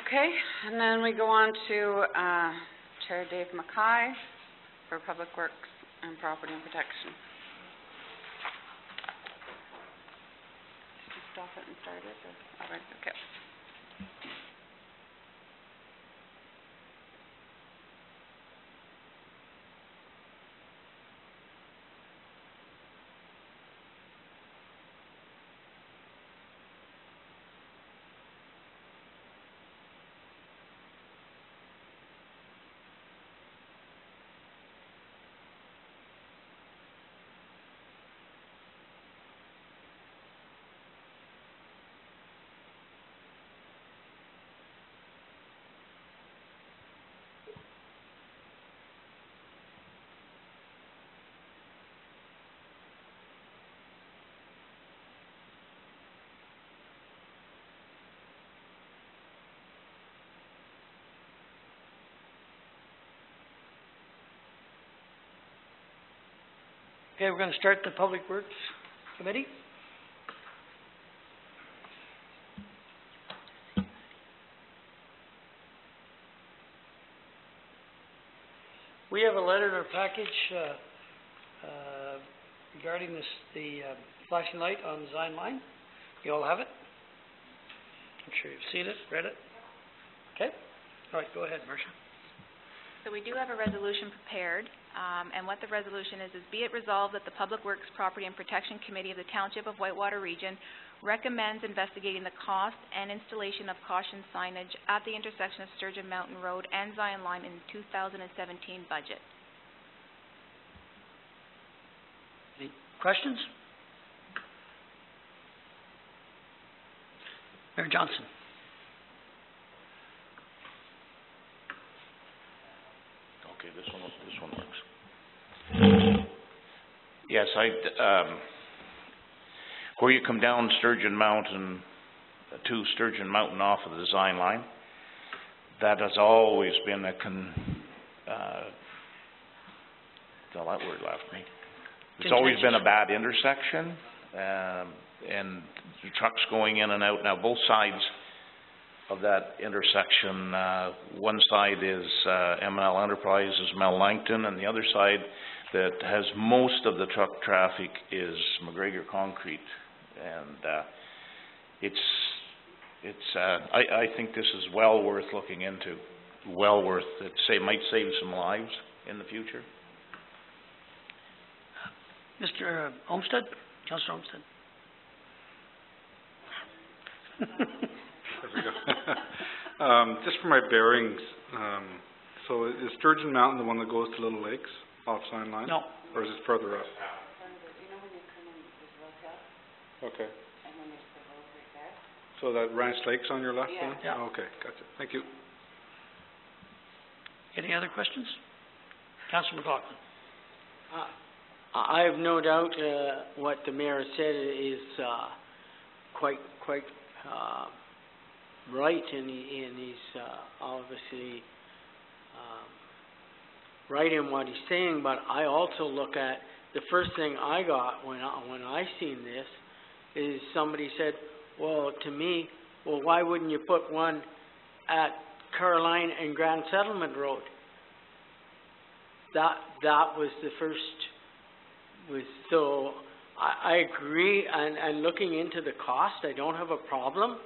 Okay, and then we go on to Chair Dave Mackay for Public Works and Property and Protection. Did you stop it and start it? Or? All right, okay. Okay, we're going to start the Public Works Committee. We have a letter in our package regarding the flashing light on the Zion line. You all have it? I'm sure you've seen it, read it. Okay. All right, go ahead, Marcia. So we do have a resolution prepared, and what the resolution is be it resolved that the Public Works Property and Protection Committee of the Township of Whitewater Region recommends investigating the cost and installation of caution signage at the intersection of Sturgeon Mountain Road and Zion Line in the 2017 budget. Any questions? Mayor Johnson. Okay, this one works. Yes, where you come down Sturgeon Mountain to Sturgeon Mountain off of the Zion line, that has always been a that word left me. It's always been a bad intersection, and the trucks going in and out. Now both sides of that intersection, one side is M&L Enterprises, Mel Langton, and the other side that has most of the truck traffic is McGregor Concrete, and I think this is well worth looking into. Well worth it. Might save some lives in the future. Mr. Olmsted, Councillor Olmsted. There we go. Just for my bearings, so is Sturgeon Mountain the one that goes to Little Lakes off Zion Line? No. Or is it further up? You know when you come in, there's Roadhouse, Okay. and then there's the road right there? So that Ranch Lake's on your left then? Yeah. Okay, gotcha. Thank you. Any other questions? Councillor McLaughlin. I have no doubt what the mayor said is quite right, and he's obviously right in what he's saying. But I also look at the first thing I got when I seen this is somebody said, well, to me, well, why wouldn't you put one at Caroline and Grand Settlement Road? That was the first. So I agree, and looking into the cost, I don't have a problem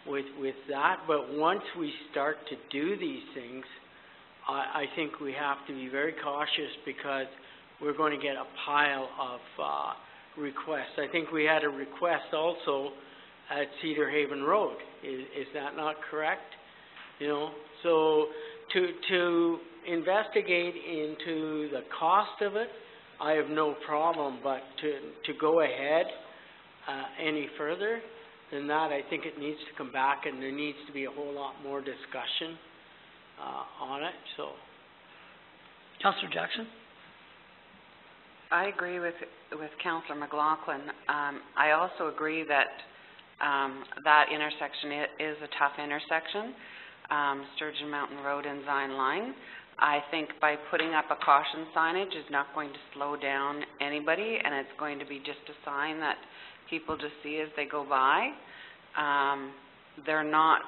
with that, but once we start to do these things, I think we have to be very cautious, because we're going to get a pile of requests. I think we had a request also at Cedar Haven Road. Is that not correct? You know, so to investigate into the cost of it, I have no problem, but to go ahead any further than that, I think it needs to come back, and there needs to be a whole lot more discussion on it. So, Councillor Jackson. I agree with Councillor McLaughlin. I also agree that that intersection is a tough intersection, Sturgeon Mountain Road and Zion Line. I think by putting up a caution signage is not going to slow down anybody, and it's going to be just a sign that people just see as they go by. They're not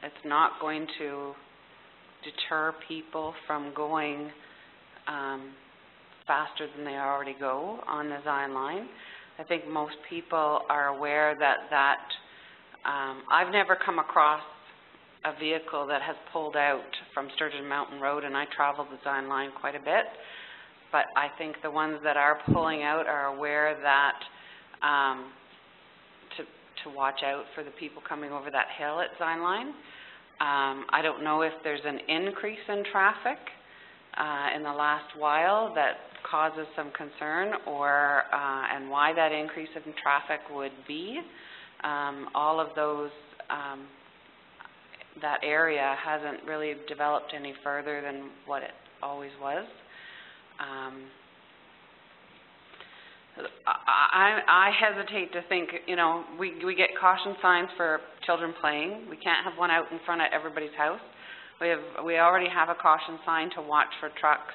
It's not going to deter people from going faster than they already go on the Zion line. I think most people are aware that I've never come across a vehicle that has pulled out from Sturgeon Mountain Road, and I travel the Zion line quite a bit, but I think the ones that are pulling out are aware that to watch out for the people coming over that hill at Zion line. I don't know if there's an increase in traffic in the last while that causes some concern, or and why that increase in traffic would be. All of those, that area hasn't really developed any further than what it always was. I hesitate to think, you know, we get caution signs for children playing. We can't have one out in front of everybody's house. We already have a caution sign to watch for trucks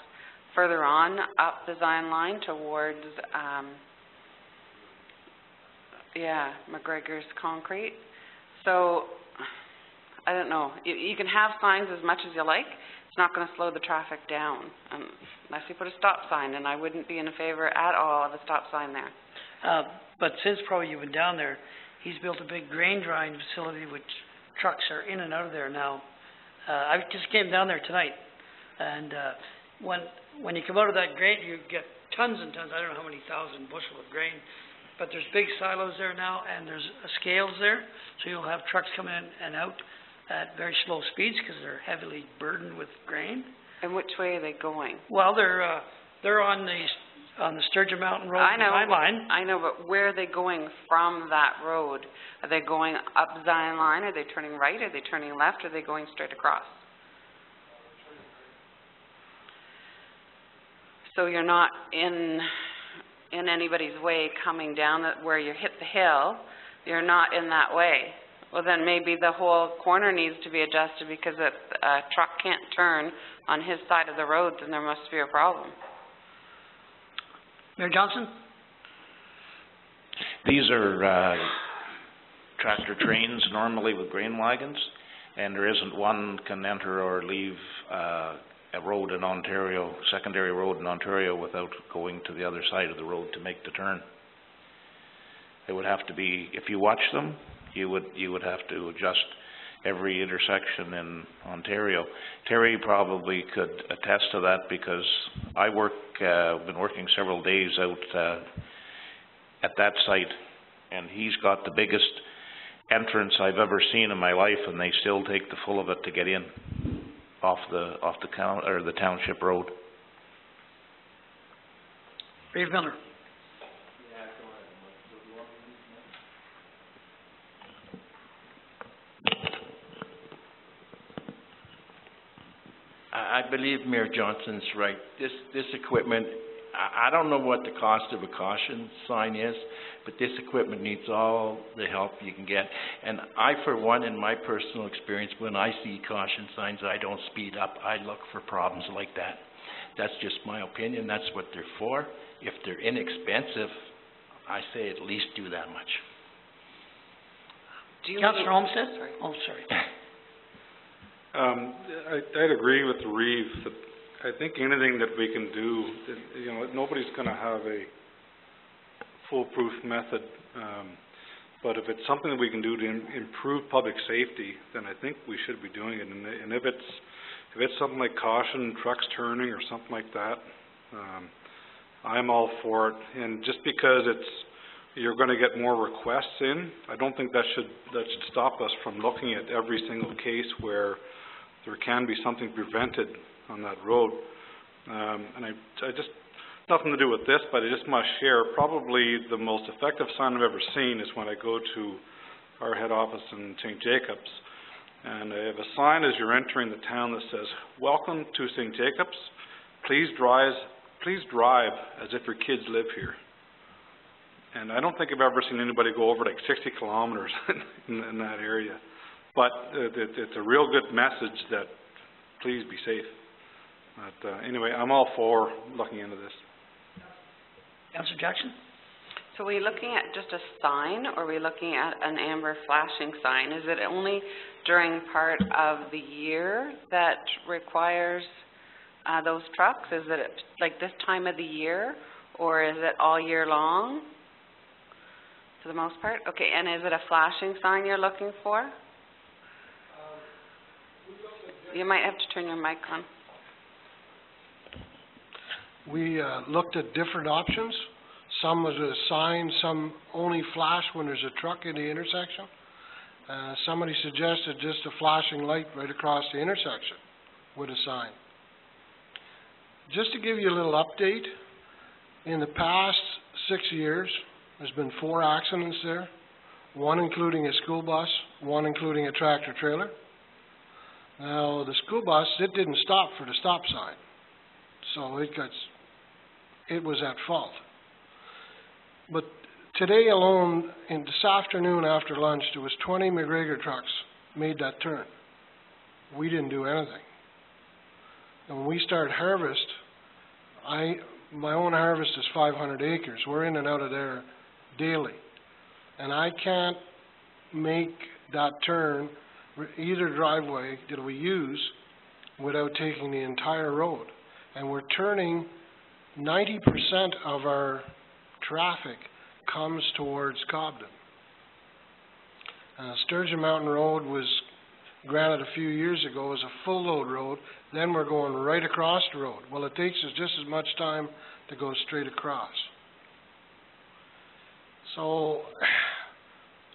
further on up the Zion line towards McGregor's Concrete. So I don't know. You can have signs as much as you like. It's not going to slow the traffic down unless you put a stop sign, and I wouldn't be in favor at all of a stop sign there. But since probably you've been down there, he's built a big grain drying facility which trucks are in and out of there now. I just came down there tonight, and when you come out of that grain, you get tons and tons, I don't know how many thousand bushel of grain, but there's big silos there now, and there's scales there, so you'll have trucks coming in and out at very slow speeds because they're heavily burdened with grain. And which way are they going? Well, they're on the Sturgeon Mountain Road Zion line. I know, but where are they going from that road? Are they going up Zion line? Are they turning right? Are they turning left? Are they going straight across? So you're not in anybody's way coming down where you hit the hill. You're not in that way. Well, then maybe the whole corner needs to be adjusted, because if a truck can't turn on his side of the road, then there must be a problem. Mayor Johnson? These are tractor trains normally with grain wagons, and there isn't one can enter or leave a road in Ontario, secondary road in Ontario, without going to the other side of the road to make the turn. It would have to be, if you watch them, you would have to adjust every intersection in Ontario. Terry probably could attest to that, because I been working several days out at that site, and he's got the biggest entrance I've ever seen in my life, and they still take the full of it to get in off the township road. Dave Miller. I believe Mayor Johnson's right. This equipment, I don't know what the cost of a caution sign is, but this equipment needs all the help you can get. And I, for one, in my personal experience, when I see caution signs, I don't speed up. I look for problems like that. That's just my opinion. That's what they're for. If they're inexpensive, I say at least do that much. Councillor Olmsted? Oh, sorry. I'd agree with Reeve that I think anything that we can do, you know, nobody's going to have a foolproof method, but if it's something that we can do to improve public safety, then I think we should be doing it. And if it's something like caution, trucks turning, or something like that, I'm all for it. And just because you're going to get more requests in, I don't think that should stop us from looking at every single case where there can be something prevented on that road. And I just, nothing to do with this, but I just must share, probably the most effective sign I've ever seen is when I go to our head office in St. Jacobs, and I have a sign as you're entering the town that says, "Welcome to St. Jacobs. Please drive as if your kids live here." And I don't think I've ever seen anybody go over like 60 kilometers in that area. But it's a real good message that please be safe. But anyway, I'm all for looking into this. Councillor Jackson? So are we looking at just a sign, or are we looking at an amber flashing sign? Is it only during part of the year that requires those trucks? Is it like this time of the year, or is it all year long, for the most part? Okay, and is it a flashing sign you're looking for? You might have to turn your mic on. We looked at different options. Some was a sign, some only flash when there's a truck in the intersection. Somebody suggested just a flashing light right across the intersection with a sign. Just to give you a little update, in the past 6 years, there's been 4 accidents there, 1 including a school bus, 1 including a tractor trailer. Now, the school bus, it didn't stop for the stop sign, so it was at fault. But today alone, this afternoon after lunch, there was 20 McGregor trucks made that turn. We didn't do anything. And when we start harvest, my own harvest is 500 acres. We're in and out of there daily. And I can't make that turn, either driveway that we use, without taking the entire road. And we're turning 90% of our traffic comes towards Cobden. Sturgeon Mountain Road was granted a few years ago as a full load road. Then we're going right across the road. Well, it takes us just as much time to go straight across. So,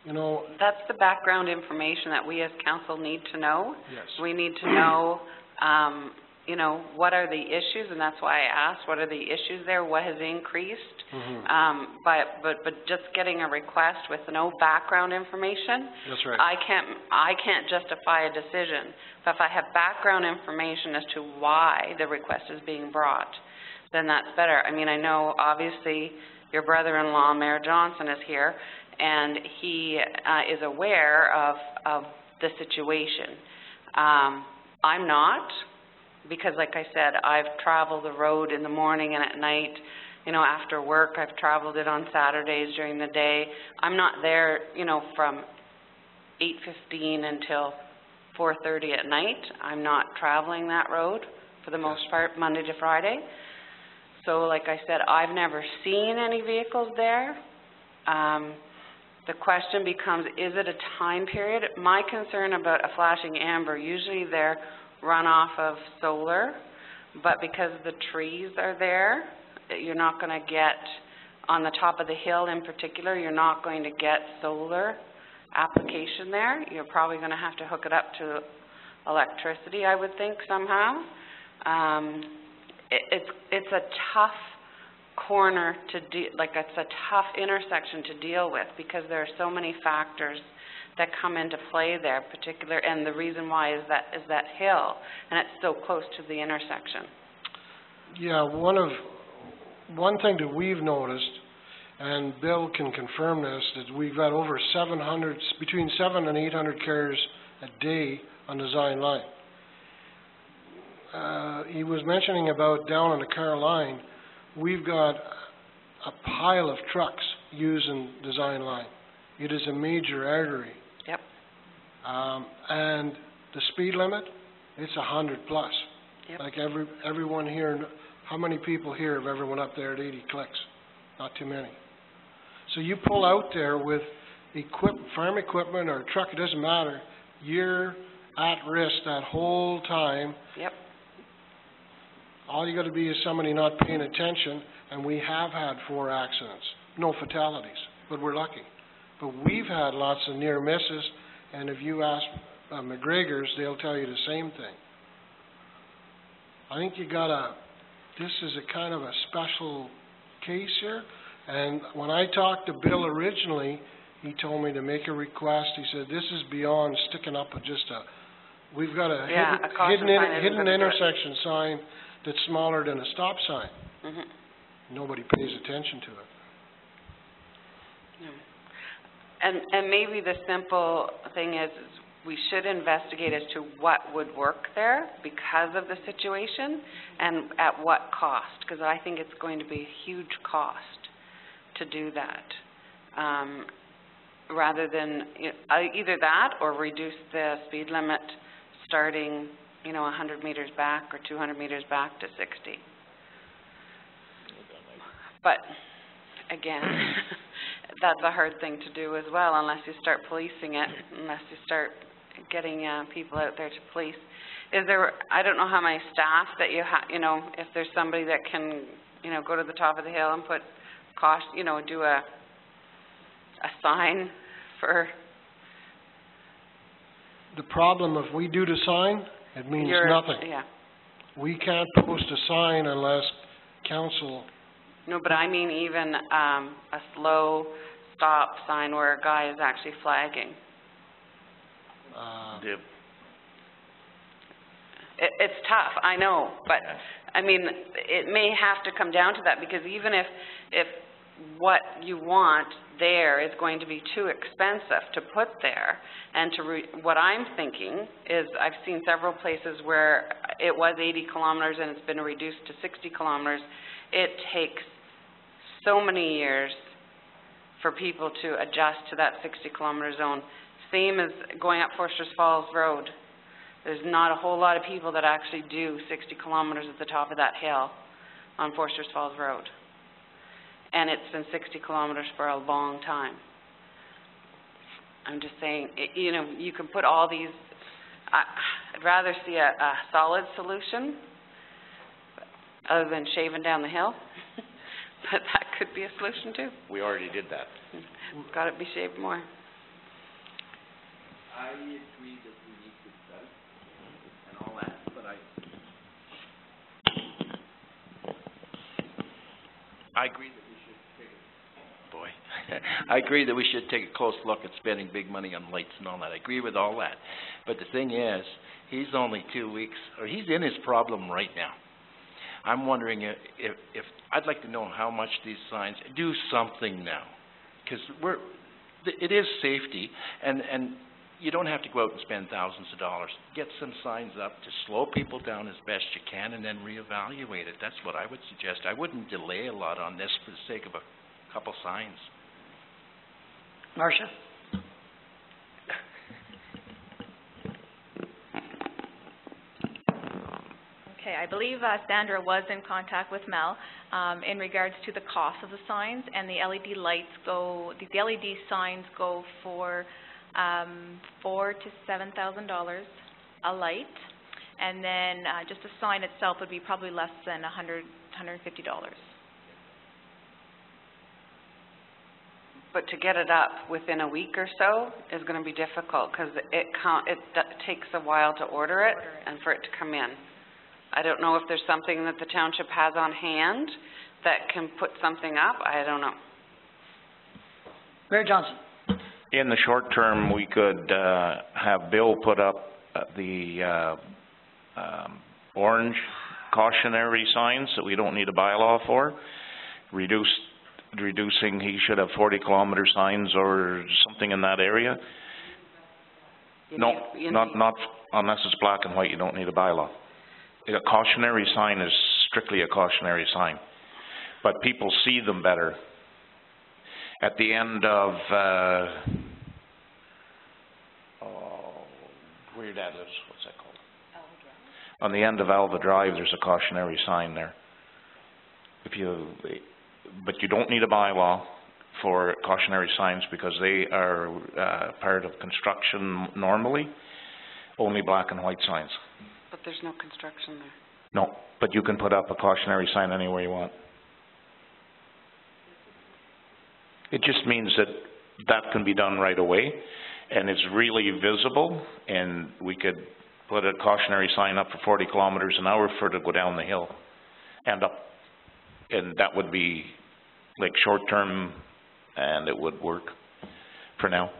you know... That's the background information that we as council need to know. Yes. We need to know, you know, what are the issues, and that's why I asked, what are the issues there, what has increased? But just getting a request with no background information, That's right. I can't justify a decision. But if I have background information as to why the request is being brought, then that's better. I mean, I know obviously your brother-in-law, Mayor Johnson, is here, and he is aware of the situation. I'm not, because like I said, I've traveled the road in the morning and at night. You know, after work, I've traveled it on Saturdays during the day. I'm not there, you know, from 8:15 until 4:30 at night. I'm not traveling that road for the most part, Monday to Friday. So, like I said, I've never seen any vehicles there. The question becomes, is it a time period? My concern about a flashing amber, usually they're run off of solar, but because the trees are there, you're not going to get, on the top of the hill in particular, you're not going to get solar application there. You're probably going to have to hook it up to electricity, I would think, somehow. It's a tough corner to it's a tough intersection to deal with, because there are so many factors that come into play there, and the reason why is that hill, and it's so close to the intersection. Yeah, one thing that we've noticed, and Bill can confirm this, that we've got over 700, between 700 and 800 cars a day on the Zion line. He was mentioning about down on the car line, we've got a pile of trucks using the Zion line. It is a major artery. Yep. And the speed limit, it's 100 plus. Yep. Like everyone here, how many people here have ever went up there at 80 clicks? Not too many. So you pull out there with farm equipment or truck, it doesn't matter. You're at risk that whole time. Yep. All you got to be is somebody not paying attention, and we have had 4 accidents. No fatalities, but we're lucky. But we've had lots of near misses, and if you ask McGregor's, they'll tell you the same thing. I think this is a kind of a special case here, and when I talked to Bill originally, he told me to make a request. He said, this is beyond sticking up with just we've got a hidden intersection sign that's smaller than a stop sign. Mm-hmm. Nobody pays attention to it. Yeah. And maybe the simple thing is we should investigate as to what would work there because of the situation and at what cost, because I think it's going to be a huge cost to do that. Rather than, either that or reduce the speed limit starting, 100 meters back or 200 meters back to 60. But, again, that's a hard thing to do as well, unless you start policing it, unless you start getting people out there to police. Is there, I don't know how many staff that you have, if there's somebody that can, go to the top of the hill and put caution, do a sign for... The problem, if we do the sign, it means nothing. Yeah. We can't post a sign unless council... No, but I mean even a slow stop sign where a guy is actually flagging. It's tough, I know, but I mean, it may have to come down to that, because even if what you want there is going to be too expensive to put there, and what I'm thinking is, I've seen several places where it was 80 kilometers and it's been reduced to 60 kilometers. It takes so many years for people to adjust to that 60 kilometer zone. Same as going up Forsters Falls Road. There's not a whole lot of people that actually do 60 kilometers at the top of that hill on Forsters Falls Road. And it's been 60 kilometers for a long time. I'm just saying, you can put all these, I'd rather see a solid solution other than shaving down the hill. But that could be a solution too. We already did that. Mm-hmm. Got to be shaved more. I agree that we need to study and all that, but I agree that we should I agree that we should take a close look at spending big money on lights and all that. I agree with all that. But the thing is, he's only 2 weeks, or he's in his problem right now. I'm wondering if I'd like to know how much these signs do something now, because it is safety, and you don't have to go out and spend thousands of dollars. Get some signs up to slow people down as best you can, and then reevaluate it. That's what I would suggest. I wouldn't delay a lot on this for the sake of a couple signs. Marcia? Okay, I believe Sandra was in contact with Mel in regards to the cost of the signs, and the LED lights the LED signs go for $4,000 to $7,000 a light, and then just the sign itself would be probably less than $150. But to get it up within a week or so is going to be difficult, because it takes a while to order it and for it to come in. I don't know if there's something that the township has on hand that can put something up. I don't know. Mayor Johnson. In the short term, we could have Bill put up the orange cautionary signs that we don't need a bylaw for. Reducing, he should have 40 kilometer signs or something in that area. Not unless it's black and white, you don't need a bylaw. A cautionary sign is strictly a cautionary sign, but people see them better. At the end of, where that is, what's that called? Alva Drive. On the end of Alva Drive, there's a cautionary sign there. But you don't need a bylaw for cautionary signs, because they are part of construction normally, only black and white signs. But there's no construction there. No, but you can put up a cautionary sign anywhere you want. It just means that can be done right away, and it's really visible, and we could put a cautionary sign up for 40 kilometers an hour for it to go down the hill and up. And that would be like short term, and it would work for now.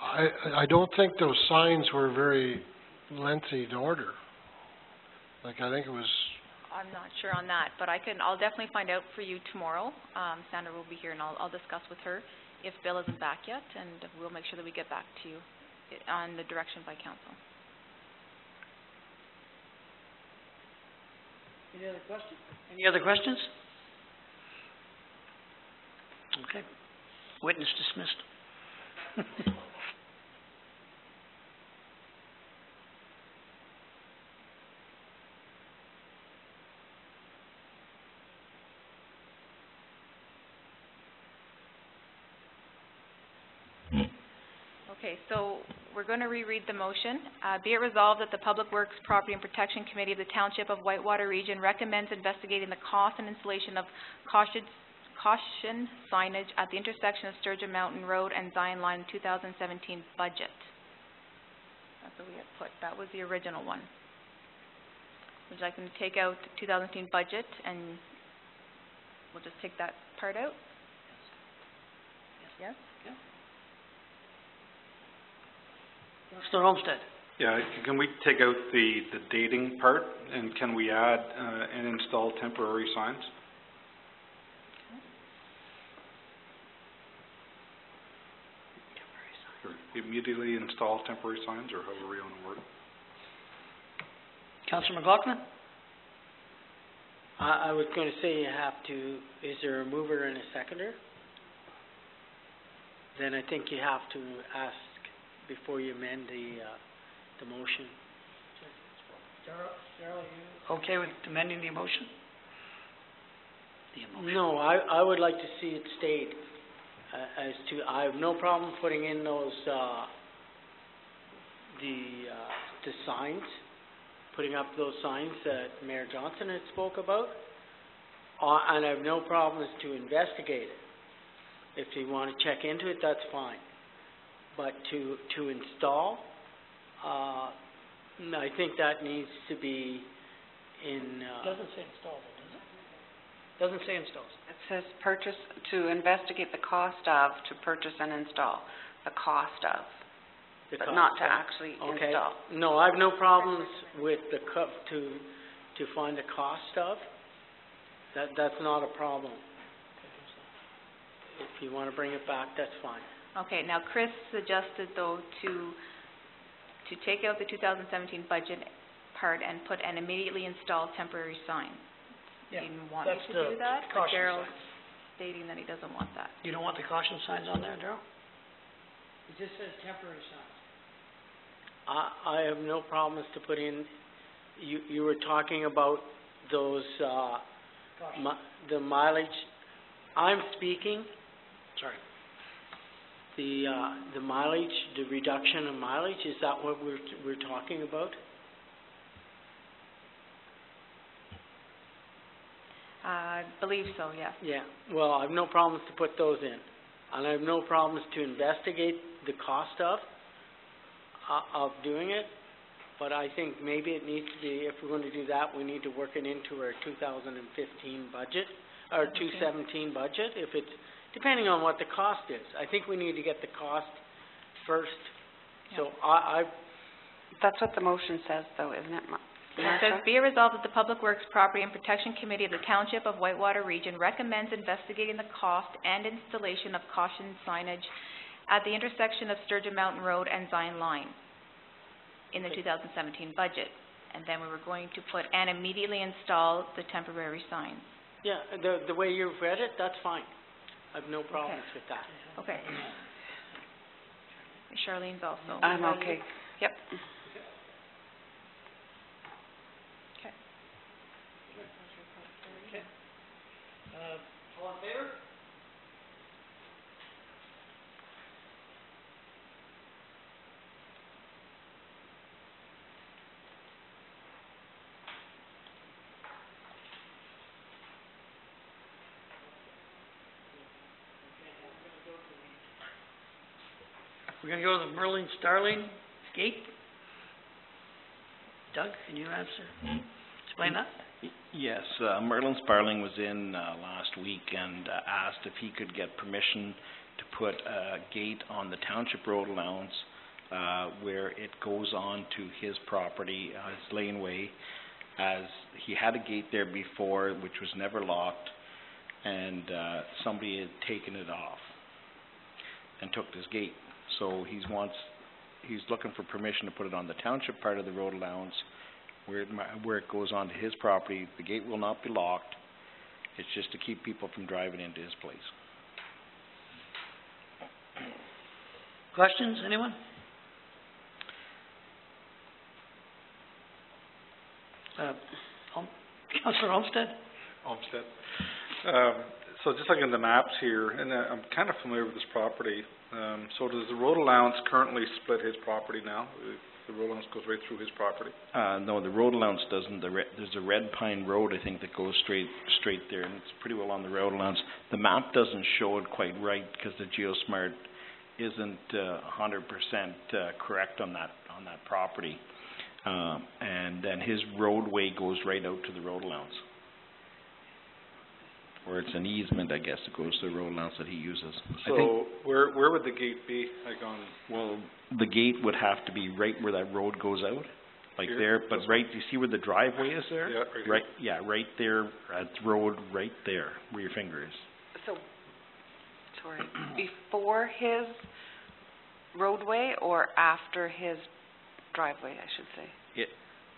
I don't think those signs were very lengthy to order. Like, I think it was... I'm not sure on that, but I'll definitely find out for you tomorrow. Sandra will be here, and I'll discuss with her if Bill isn't back yet, and we'll make sure that we get back to you on the direction by council. Any other questions? Okay. Witness dismissed. Okay, so we're going to reread the motion. Be it resolved that the Public Works Property and Protection Committee of the Township of Whitewater Region recommends investigating the cost and installation of caution signage at the intersection of Sturgeon Mountain Road and Zion Line 2017 budget. That's what we had put. That was the original one. Would you like them to take out the 2017 budget and we'll just take that part out? Yes? Mr. Olmsted? Yeah, can we take out the dating part, and can we add, and install temporary signs? Or immediately install temporary signs, or however we want to word it. Councillor McLaughlin? I was gonna say you have to, is there a mover and a seconder? Then I think you have to ask before you amend the motion. Okay with amending the motion? No, I would like to see it stayed, as to, I have no problem putting in those, the signs, putting up those signs that Mayor Johnson had spoke about, and I have no problems to investigate it. If you want to check into it, that's fine. But to install, I think that needs to be in, Doesn't say install, does it? Doesn't say installs. It says purchase, to investigate the cost of, to purchase and install, the cost of, the but cost not to of- actually Okay. install. No, I have no problems with the to find the cost of. That's not a problem. If you want to bring it back, that's fine. Okay, now Chris suggested though to take out the 2017 budget part and put an immediately installed temporary sign. Yeah, Do you want me that's to the do that? But caution Daryl's sign. stating that he doesn't want that. You don't want the caution signs on there, Darryl? It just says temporary signs. I have no problems to put in, you were talking about those, the mileage. I'm speaking, Sorry. the mileage, the reduction of mileage, is that what we're talking about? I believe so, yes. Yeah, well, I have no problems to put those in. And I have no problems to investigate the cost of doing it. But I think maybe it needs to be, if we're going to do that, we need to work it into our 2015 budget, or 2017 budget, if it's, depending on what the cost is. I think we need to get the cost first. So That's what the motion says though, isn't it, It says, be it resolved that the Public Works Property and Protection Committee of the Township of Whitewater Region recommends investigating the cost and installation of caution signage at the intersection of Sturgeon Mountain Road and Zion Line in the 2017 budget. And then we were going to put and immediately install the temporary signs. Yeah, the way you've read it, that's fine. I have no problems with that. Okay. Charlene's also. I'm okay, yep. All in favor? We're gonna go to the Merlin Starling Gate. Doug, can you explain that? Yes, Merlin Sparling was in last week and asked if he could get permission to put a gate on the township road allowance where it goes on to his property, his laneway, as he had a gate there before which was never locked, and somebody had taken it off and took this gate. So he's looking for permission to put it on the township part of the road allowance where it goes onto his property. The gate will not be locked. It's just to keep people from driving into his place. Questions, anyone? Councillor Olmsted? Olmsted. So just looking at the maps here, and I'm kind of familiar with this property. So does the road allowance currently split his property now? The road allowance goes right through his property? No, the road allowance doesn't. There's a Red Pine Road, I think, that goes straight there, and it's pretty well on the road allowance. The map doesn't show it quite right because the GeoSmart isn't 100% correct on that property. And then his roadway goes right out to the road allowance. Or it's an easement, I guess, that goes to the road allowance that he uses. So where would the gate be, like on? Well, the gate would have to be right where that road goes out, like Here? there, but right, you see where the driveway is there? Yeah, right here. Right, yeah, right there, at the road, right there, where your finger is. So, sorry, before his roadway or after his driveway, I should say?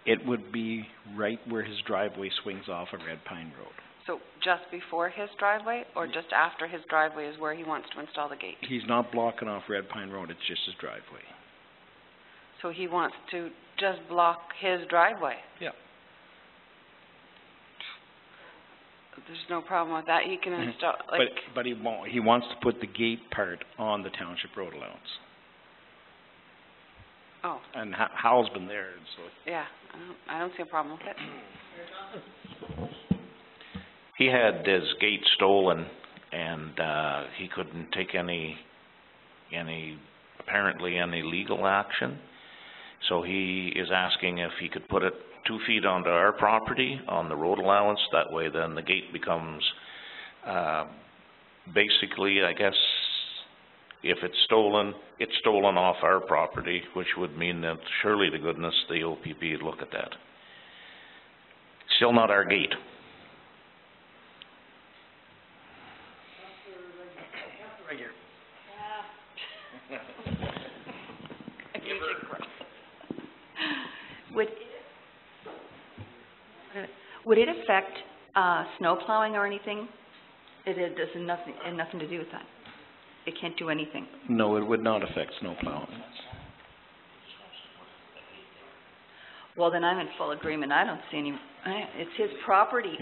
It would be right where his driveway swings off of Red Pine Road. So just before his driveway or just after his driveway is where he wants to install the gate? He's not blocking off Red Pine Road, it's just his driveway. So he wants to just block his driveway? Yeah. There's no problem with that, he can install, like... But he won't, he wants to put the gate part on the township road allowance. Oh. And Hal's been there, and so... Yeah, I don't see a problem with it. He had his gate stolen, and he couldn't take apparently any legal action. So he is asking if he could put it 2 feet onto our property on the road allowance. That way then the gate becomes, basically, I guess, if it's stolen off our property, which would mean that surely to goodness the OPP would look at that. Still not our gate. Right here. Would it affect snow plowing or anything? It has nothing to do with that. It can't do anything. No, it would not affect snow plowing. Well, then I'm in full agreement. I don't see any, it's his property.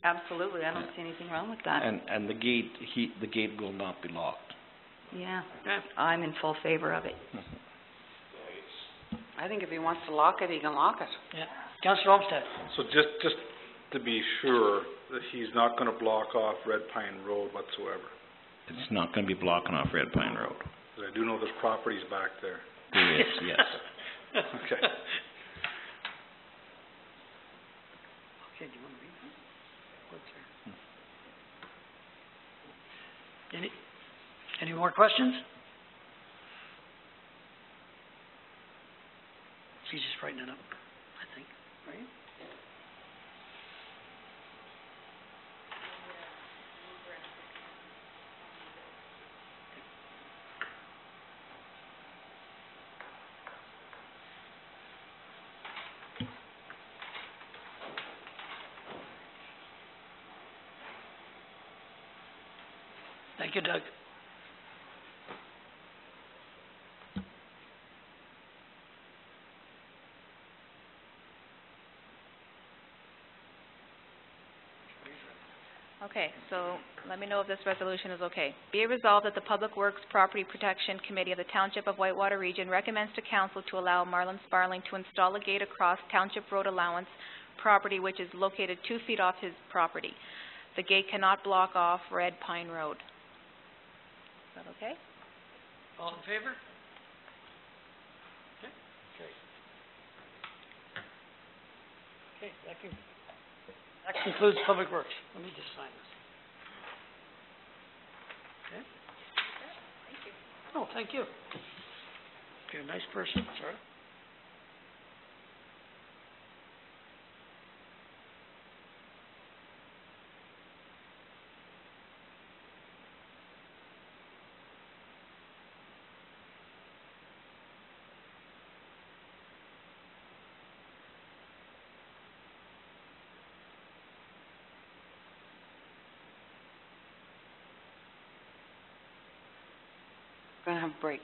Absolutely, I don't see anything wrong with that. And the gate will not be locked. Yeah, I'm in full favor of it. I think if he wants to lock it, he can lock it. Yeah. Councillor Olmsted? So just to be sure that he's not gonna block off Red Pine Road whatsoever. It's not going to be blocking off Red Pine Road. 'Cause I do know there's properties back there. There is, yes. Okay. Okay, do you want to read that? Any more questions? She's just writing it up, I think, right? Thank you, Doug. Okay, so let me know if this resolution is okay. Be it resolved that the Public Works Property Protection Committee of the Township of Whitewater Region recommends to Council to allow Marlon Sparling to install a gate across Township Road Allowance property which is located 2 feet off his property. The gate cannot block off Red Pine Road. Is that okay? All in favor? Okay. Okay, that concludes Public Works. Let me just sign this. Okay? Thank you. Oh, thank you. You're a nice person, sorry. We're gonna have a break.